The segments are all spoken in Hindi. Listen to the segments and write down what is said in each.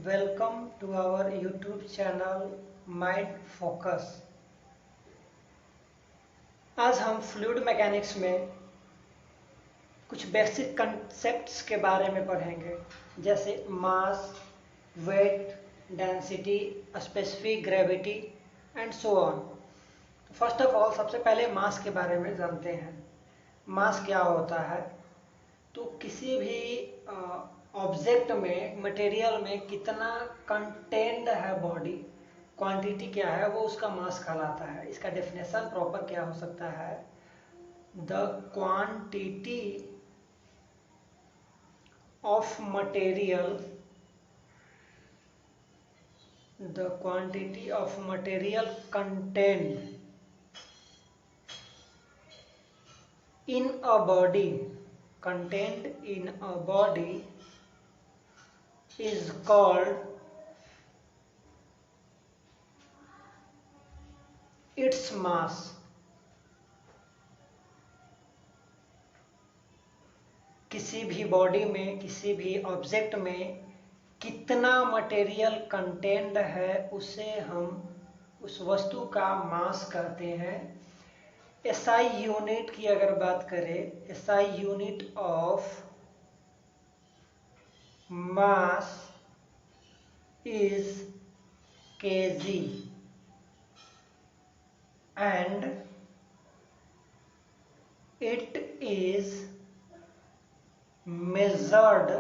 Welcome to our YouTube channel Mind Focus। आज हम फ्लूइड मैकेनिक्स में कुछ बेसिक कंसेप्ट्स के बारे में पढ़ेंगे, जैसे mass, weight, density, specific gravity and so on. First of all सबसे पहले मास के बारे में जानते हैं। मास क्या होता है? तो किसी भी ऑब्जेक्ट में, मटेरियल में कितना कंटेंट है बॉडी, क्वांटिटी क्या है, वो उसका मास कहलाता है। इसका डेफिनेशन प्रॉपर क्या हो सकता है? The quantity of material, the quantity of material content in a body, contained in a body is called its mass। किसी भी बॉडी में, किसी भी ऑब्जेक्ट में कितना मटेरियल कंटेंट है, उसे हम उस वस्तु का मास कहते हैं। SI यूनिट की अगर बात करें, SI unit of mass is kg and it is measured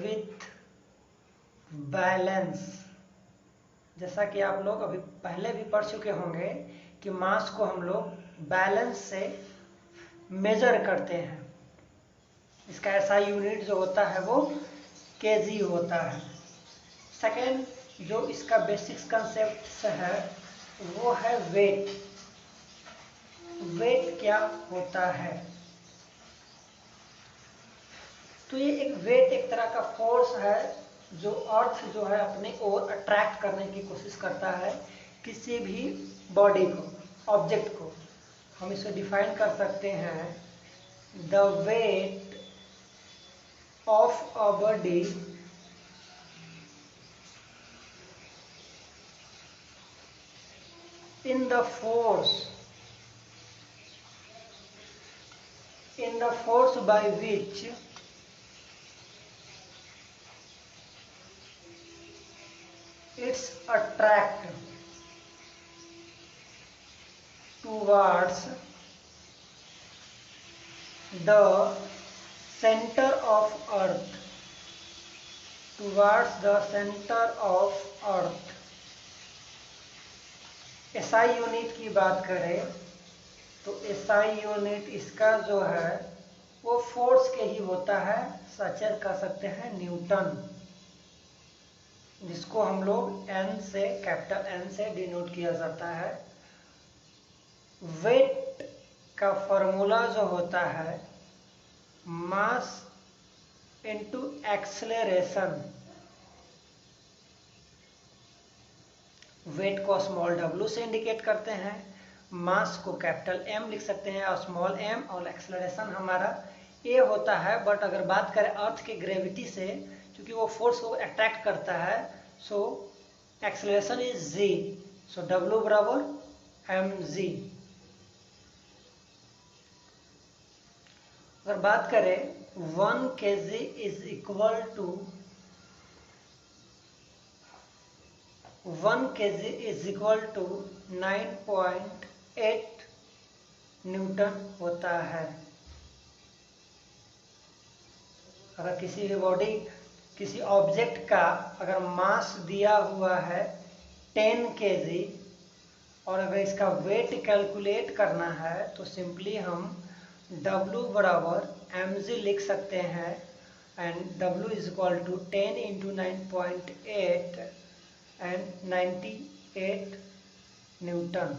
with balance। जैसा कि आप लोग अभी पहले भी पढ़ चुके होंगे कि मास को हम लोग बैलेंस से मेजर करते हैं। इसका ऐसा यूनिट जो होता है वो केजी होता है। सेकेंड, जो इसका बेसिक्स कंसेप्ट है वो है वेट। वेट क्या होता है? तो ये एक वेट एक तरह का फोर्स है जो अर्थ जो है अपने ओर अट्रैक्ट करने की कोशिश करता है किसी भी बॉडी को, ऑब्जेक्ट को। हम इसे डिफाइन कर सकते हैं, the weight of a body in the force by which it's attract towards the center of earth, SI unit की बात करें तो SI यूनिट इसका जो है वो फोर्स के ही होता है, सचर कह सकते हैं न्यूटन, जिसको हम लोग N से, कैपिटल N से डिनोट किया जाता है। वेट का फॉर्मूला जो होता है मास इनटू एक्सेलरेशन। वेट को स्मॉल w से इंडिकेट करते हैं, मास को कैपिटल M लिख सकते हैं और स्मॉल m, और एक्सेलरेशन हमारा a होता है। बट अगर बात करें अर्थ के ग्रेविटी से, क्योंकि वो फोर्स को अट्रैक्ट करता है, so acceleration is g, so w बराबर mg। अगर बात करें 1 kg is equal to 9.8 newton होता है। अगर किसी भी बॉडी, किसी ऑब्जेक्ट का अगर मास दिया हुआ है 10 kg और अगर इसका वेट कैलकुलेट करना है तो सिंपली हम W बराबर mg लिख सकते हैं, and W is equal to 10 into 9.8 and 98 newton.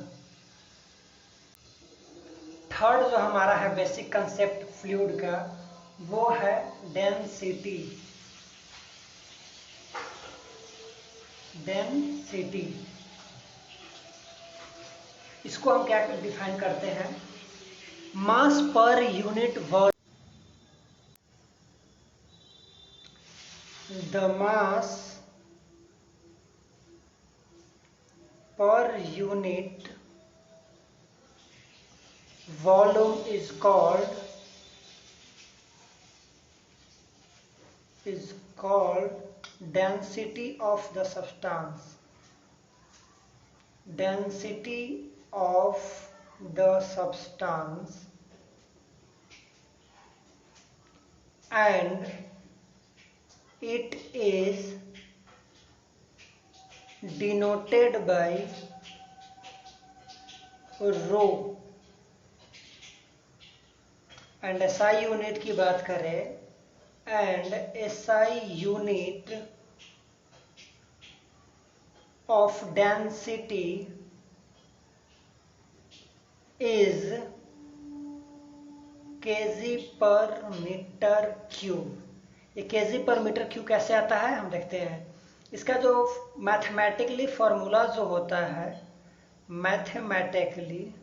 Third जो हमारा है बेसिक कंसेप्ट फ्लूइड का, वो है डेंसिटी। डेंसिटी इसको हम क्या डिफाइन करते हैं? मास पर unit volume the mass per unit volume is called density of the substance. Density of the substance, and it is denoted by rho. And SI unit की बात करें, and SI unit of density is kg पर मीटर क्यूब. ये kg पर मीटर क्यूब कैसे आता है हम देखते हैं. इसका जो मैथमेटिकली फॉर्मूला जो होता है, mathematically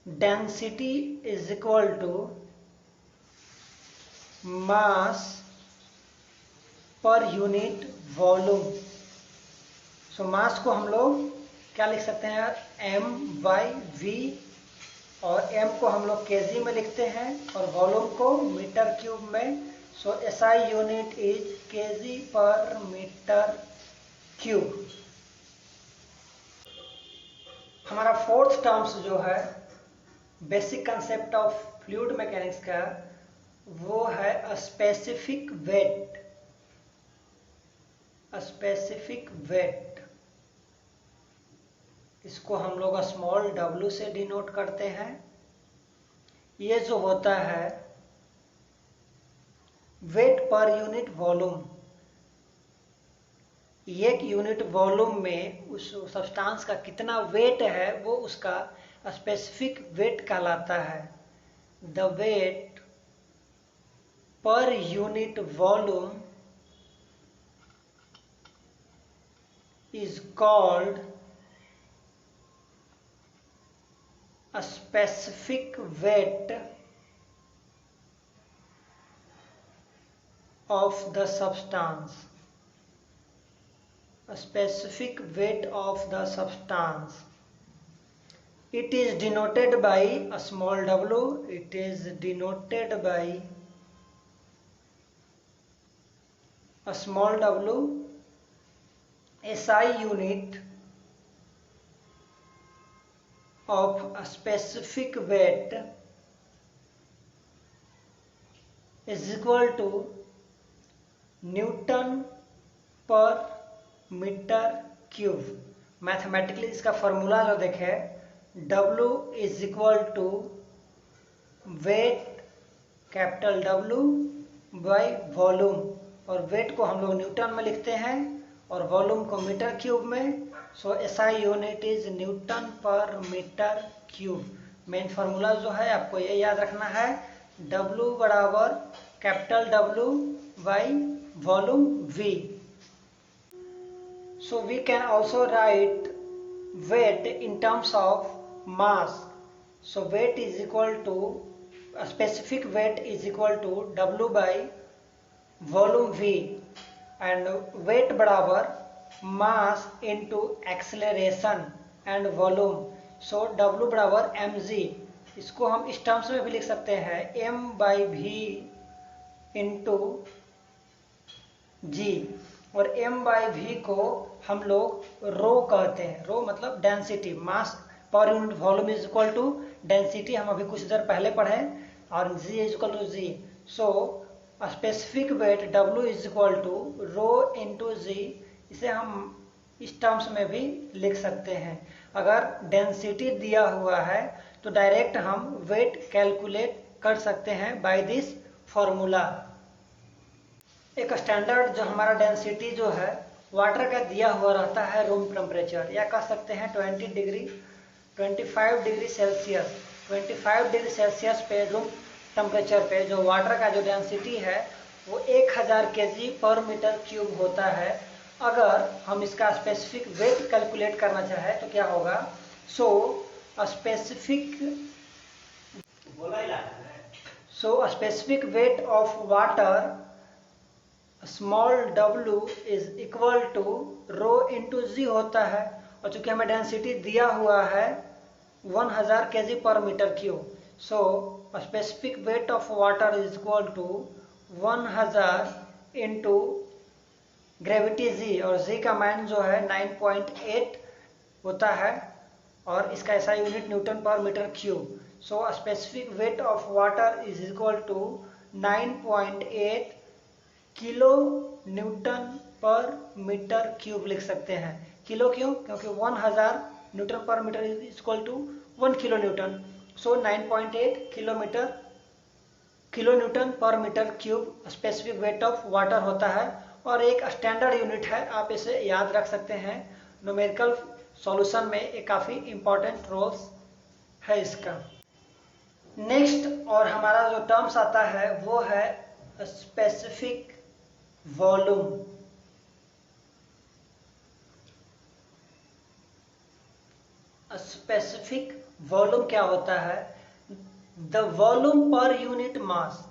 density is equal to mass पर यूनिट वॉल्यूम. सो मास को हम लोग क्या लिख सकते हैं, m/v, और m को हम लोग kg में लिखते हैं और वॉल्यूम को मीटर क्यूब में. सो SI यूनिट इज kg पर मीटर क्यूब. हमारा फोर्थ टर्म्स जो है basic concept of fluid mechanics का, वो है स्पेसिफिक वेट. स्पेसिफिक वेट, इसको हम लोग स्मॉल w से डिनोट करते हैं. ये जो होता है वेट पर यूनिट वॉल्यूम. एक यूनिट वॉल्यूम में उस सब्सटेंस का कितना वेट है वो उसका स्पेसिफिक वेट कहलाता है. The weight per unit volume is called a specific weight of the substance. A specific weight of the substance. It is denoted by a small w. It is denoted by a small w. SI unit of a specific weight is equal to Newton per metre cube. Mathematically इसका फॉर्मूला जो देखें, W is equal to weight capital W by volume, और वेट को हम लोग न्यूटन में लिखते हैं और वॉल्यूम को मीटर क्यूब में. सो SI यूनिट इज न्यूटन पर मीटर क्यूब. मेन फार्मूला जो है आपको ये याद रखना है, W बराबर capital W by volume V. So we can also write weight in terms of mass. So weight is equal to, a specific weight is equal to W by volume V, and weight बराबर mass into acceleration and volume. So W बराबर mg. इसको हम इस टर्म्स में भी लिख सकते हैं, m by v into g, और m by v को हम लोग रो कहते हैं. रो मतलब डेंसिटी, मास पर unit volume is equal to density, हम अभी कुछ देर पहले पढ़े, और g is equal to g. So specific weight W is equal to rho into g. इसे हम इस टर्म्स में भी लिख सकते हैं. अगर डेंसिटी दिया हुआ है तो डायरेक्ट हम वेट कैलकुलेट कर सकते हैं बाय दिस फॉर्मूला. एक स्टैंडर्ड जो हमारा डेंसिटी जो है वाटर का दिया हुआ रहता है रूम टेम्परेचर, या कह सकते हैं 25 डिग्री सेल्सियस. 25 डिग्री सेल्सियस पे रूम टेम्परेचर पे जो वाटर का जो डेंसिटी है वो 1000 kg पर मीटर क्यूब होता है. अगर हम इसका स्पेसिफिक वेट कैलकुलेट करना चाहें तो क्या होगा, so specific weight of water small w is equal to rho into G होता है, और चूंकि हमें डेंसिटी दिया हुआ है 1000 kg पर metre cube, so specific weight of water is equal to 1000 into gravity G, और जी का मान जो है 9.8 होता है, और इसका ऐसा यूनिट न्यूटन पर metre cube. So specific weight of water is equal to 9.8 kilo newton पर मीटर क्यूब लिख सकते हैं। किलो क्यों? क्योंकि 1000 न्यूटन पर metre is equal to 1 kilo newton. So 9.8 kilo newton पर metre cube specific weight of water होता है, और एक स्टैंडर्ड यूनिट है, आप इसे याद रख सकते हैं। न्यूमेरिकल सॉल्यूशन में एक काफ़ी इंपॉर्टेंट रोल्स है इसका। नेक्स्ट और हमारा जो टर्म्स आता है वो है स्पेसिफिक वॉल्यूम। स्पेसिफिक वॉल्यूम क्या होता है? The volume per unit mass,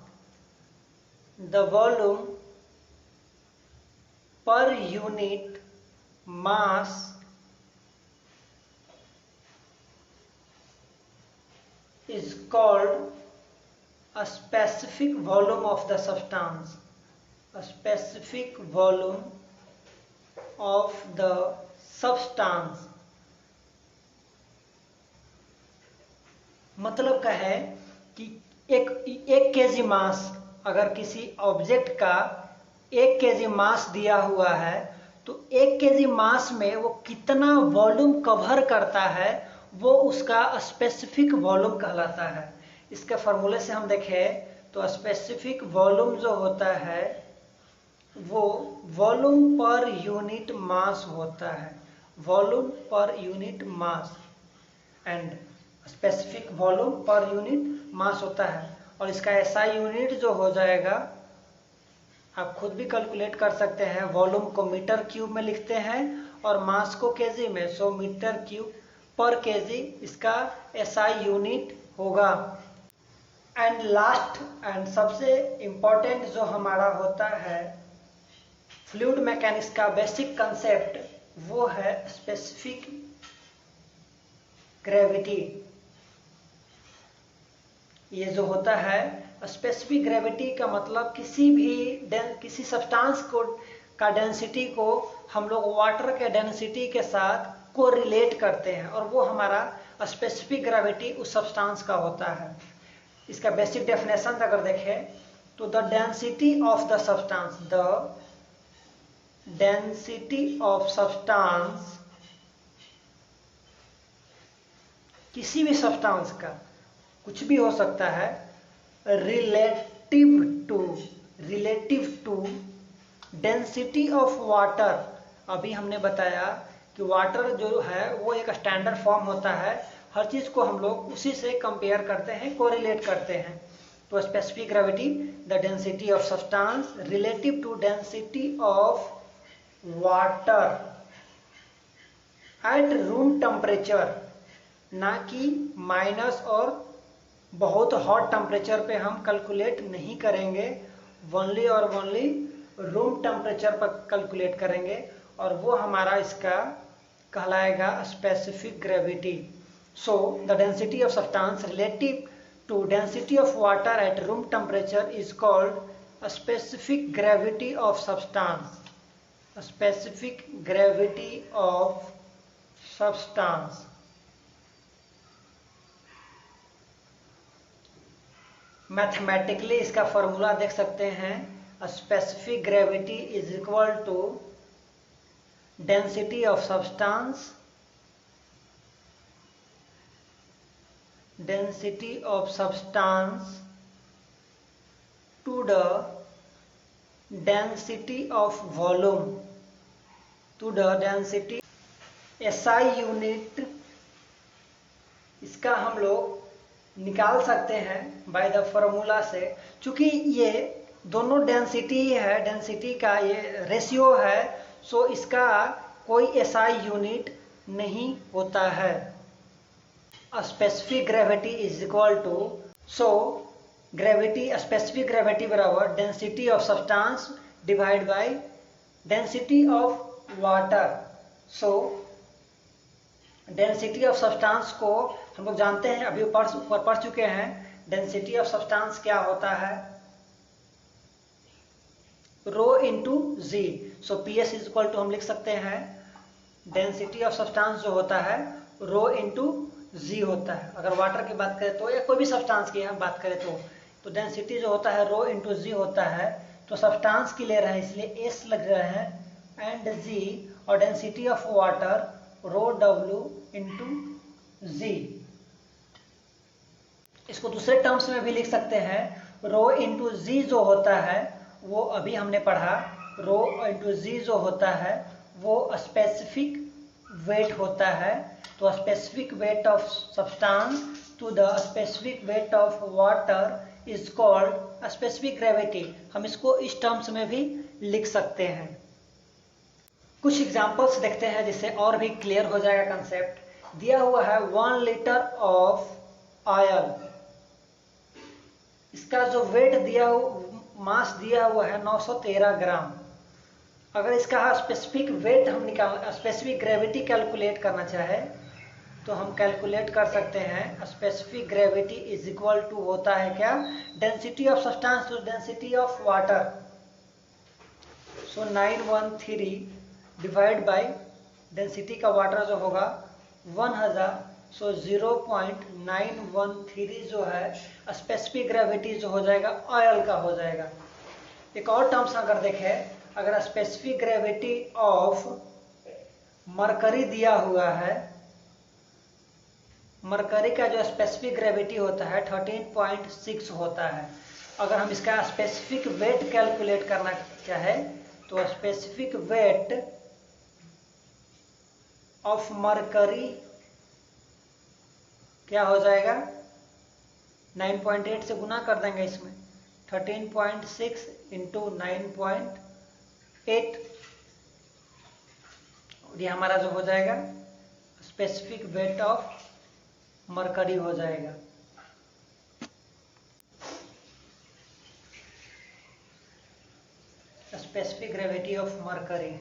the volume per unit mass is called a specific volume of the substance, a specific volume of the substance। मतलब क्या है कि एक केजी मास, अगर किसी ऑब्जेक्ट का 1 केजी मास दिया हुआ है, तो 1 केजी मास में वो कितना वॉल्यूम कवर करता है वो उसका स्पेसिफिक वॉल्यूम कहलाता है। इसके फॉर्मूले से हम देखें तो स्पेसिफिक वॉल्यूम जो होता है वो वॉल्यूम पर यूनिट मास होता है, volume per unit mass, and specific volume per unit mass होता है। और इसका एसआई यूनिट जो हो जाएगा, आप खुद भी कैलकुलेट कर सकते हैं। वॉल्यूम को मीटर क्यूब में लिखते हैं और मास को केजी में, सो मीटर क्यूब पर केजी इसका एसआई यूनिट होगा। एंड लास्ट एंड सबसे इम्पोर्टेंट जो हमारा होता है फ्लूइड मैकेनिक्स का बेसिक कंसेप्ट, वो है स्पेसिफिक ग्रेविटी। ये जो होता है स्पेसिफिक ग्रेविटी का मतलब किसी सब्सटेंस को का डेंसिटी को हम लोग वाटर के डेंसिटी के साथ को रिलेट करते हैं, और वो हमारा स्पेसिफिक ग्रेविटी उस सब्सटेंस का होता है। इसका बेसिक डेफिनेशन अगर देखें तो the density of the substance, the density of substance, किसी भी सब्सटेंस का, कुछ भी हो सकता है, relative to density of water. अभी हमने बताया कि वाटर जो है वो एक स्टैंडर्ड फॉर्म होता है, हर चीज को हम लोग उसी से कंपेयर करते हैं, कोरिलेट करते हैं। तो specific gravity the density of substance relative to density of water at room temperature, ना कि माइनस और बहुत हॉट टेम्परेचर पे हम कैलकुलेट नहीं करेंगे, ओनली और ओनली रूम टेम्परेचर पर कैलकुलेट करेंगे, और वो हमारा इसका कहलाएगा specific gravity. So the density of substance relative to density of water at room temperature is called specific gravity of substance, specific gravity of substance. Mathematically इसका फॉर्मूला देख सकते हैं, specific gravity is equal to density of substance, density of substance to the density of volume, to the density. SI unit इसका हम लोग निकाल सकते हैं बाय द फॉर्मूला से। चूंकि ये दोनों डेंसिटी है, डेंसिटी का ये रेशियो है, सो इसका कोई एसआई यूनिट नहीं होता है। Specific gravity is equal to, so gravity, specific gravity बराबर density of substance divide by density of water. So density of substance को हम लोग जानते हैं, अभी ऊपर पढ़ चुके हैं। डेंसिटी ऑफ सब्सटेंस क्या होता है, rho into g. So P S is equal to हम लिख सकते हैं डेंसिटी ऑफ सब्सटेंस जो होता है रो इंटू जी होता है। अगर वाटर की बात करें तो, या कोई भी सब्सटेंस की हम बात करें तो डेंसिटी जो होता है रो इंटू जी होता है। तो सब्सटेंस की ले रहे हैं इसलिए एस लग रहे हैं एंड जी, और डेंसिटी ऑफ वाटर रो डब्ल्यू इंटू जी। इसको दूसरे टर्म्स में भी लिख सकते हैं, रो इंटू जी जो होता है वो अभी हमने पढ़ा, रो इंटू जी जो होता है वो स्पेसिफिक वेट होता है। तो specific weight of substance to the specific weight of water is called specific gravity. हम इसको इस टर्म्स में भी लिख सकते हैं। कुछ एग्जांपल्स देखते हैं जिससे और भी क्लियर हो जाएगा कंसेप्ट। दिया हुआ है 1 लीटर ऑफ ऑयल, इसका जो वेट दिया मास दिया हुआ है 913 ग्राम। अगर इसका स्पेसिफिक वेट हम स्पेसिफिक ग्रेविटी कैलकुलेट करना चाहे तो हम कैलकुलेट कर सकते हैं। Specific gravity is equal to होता है क्या, density of substance to density of water. So 913 divide by density का वाटर जो होगा 1000। सो 0.913 जो है स्पेसिफिक ग्रेविटी जो हो जाएगा ऑयल का हो जाएगा। एक और टर्म्स अगर देखें, अगर स्पेसिफिक ग्रेविटी ऑफ मरकरी दिया हुआ है, मरकरी का जो स्पेसिफिक ग्रेविटी होता है 13.6 होता है। अगर हम इसका स्पेसिफिक वेट कैलकुलेट करना चाहे तो स्पेसिफिक वेट ऑफ मरकरी क्या हो जाएगा, 9.8 से गुना कर देंगे इसमें, 13.6 इंटू 9.8, और ये हमारा जो हो जाएगा स्पेसिफिक वेट ऑफ मरकरी हो जाएगा। स्पेसिफिक ग्रेविटी ऑफ मरकरी,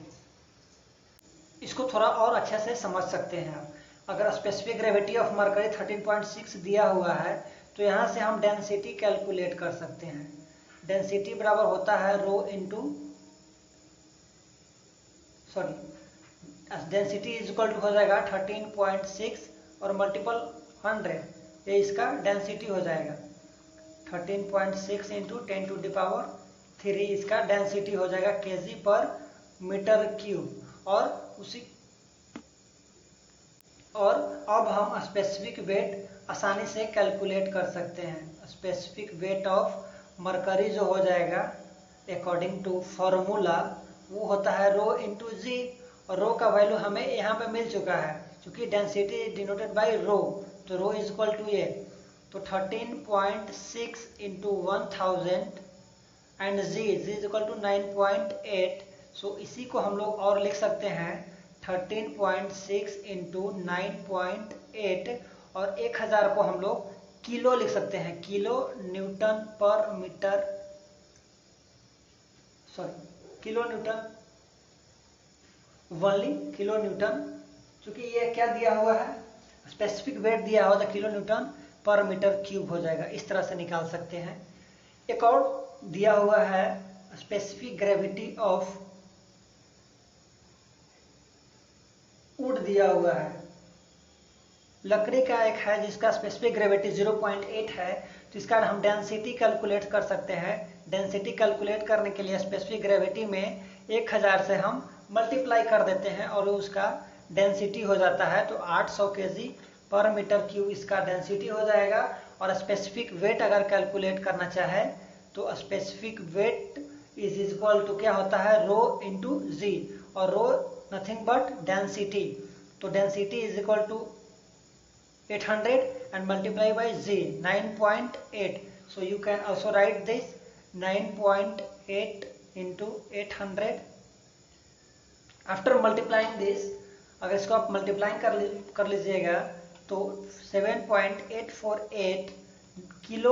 इसको थोड़ा और अच्छे से समझ सकते हैं आप। अगर स्पेसिफिक ग्रेविटी ऑफ मरकरी 13.6 दिया हुआ है तो यहाँ से हम डेंसिटी कैलकुलेट कर सकते हैं। डेंसिटी बराबर होता है rho into density is equal to हो जाएगा 13.6 और मल्टीपल 100, ये इसका डेंसिटी हो जाएगा। 13.6 इंटू 10 टू द पावर 3 इसका डेंसिटी हो जाएगा केजी पर मीटर क्यूब। और अब हम स्पेसिफिक वेट आसानी से कैलकुलेट कर सकते हैं। स्पेसिफिक वेट ऑफ मरकरी जो हो जाएगा अकॉर्डिंग टू फॉर्मूला वो होता है रो इंटू जी, और रो का वैल्यू हमें यहाँ पे मिल चुका है क्योंकि डेंसिटी डिनोटेड बाय रो, तो रो इज इक्वल टू ये, तो 13.6 into 1000 and g is equal to 9.8। So इसी को हम लोग और लिख सकते हैं 13.6 इंटू 9.8, और 1000 को हम लोग किलो लिख सकते हैं, किलो न्यूटन पर metre, kilo newton, only kilo newton, क्योंकि ये क्या दिया हुआ है स्पेसिफिक वेट दिया हुआ तो किलो न्यूटन पर मीटर क्यूब हो जाएगा। इस तरह से निकाल सकते हैं। एक और दिया हुआ है स्पेसिफिक ग्रेविटी ऑफ वुड दिया हुआ है, लकड़ी का एक है जिसका स्पेसिफिक ग्रेविटी 0.8 है, तो इसका हम डेंसिटी कैलकुलेट कर सकते हैं। डेंसिटी कैलकुलेट करने के लिए स्पेसिफिक ग्रेविटी में 1000 से हम मल्टीप्लाई कर देते हैं और उसका डेंसिटी हो जाता है, तो 800 केजी पर मीटर क्यूब इसका डेंसिटी हो जाएगा। और स्पेसिफिक वेट अगर कैलकुलेट करना चाहे तो specific weight is equal to क्या होता है रो इंटू जी, और रो नथिंग बट डेंसिटी, तो density is equal to 800 and multiply by z 9.8. So you can also write this 9.8 into 800. After multiplying this, अगर इसको आप मल्टीप्लाइंग कर लीजिएगा तो 7.848 किलो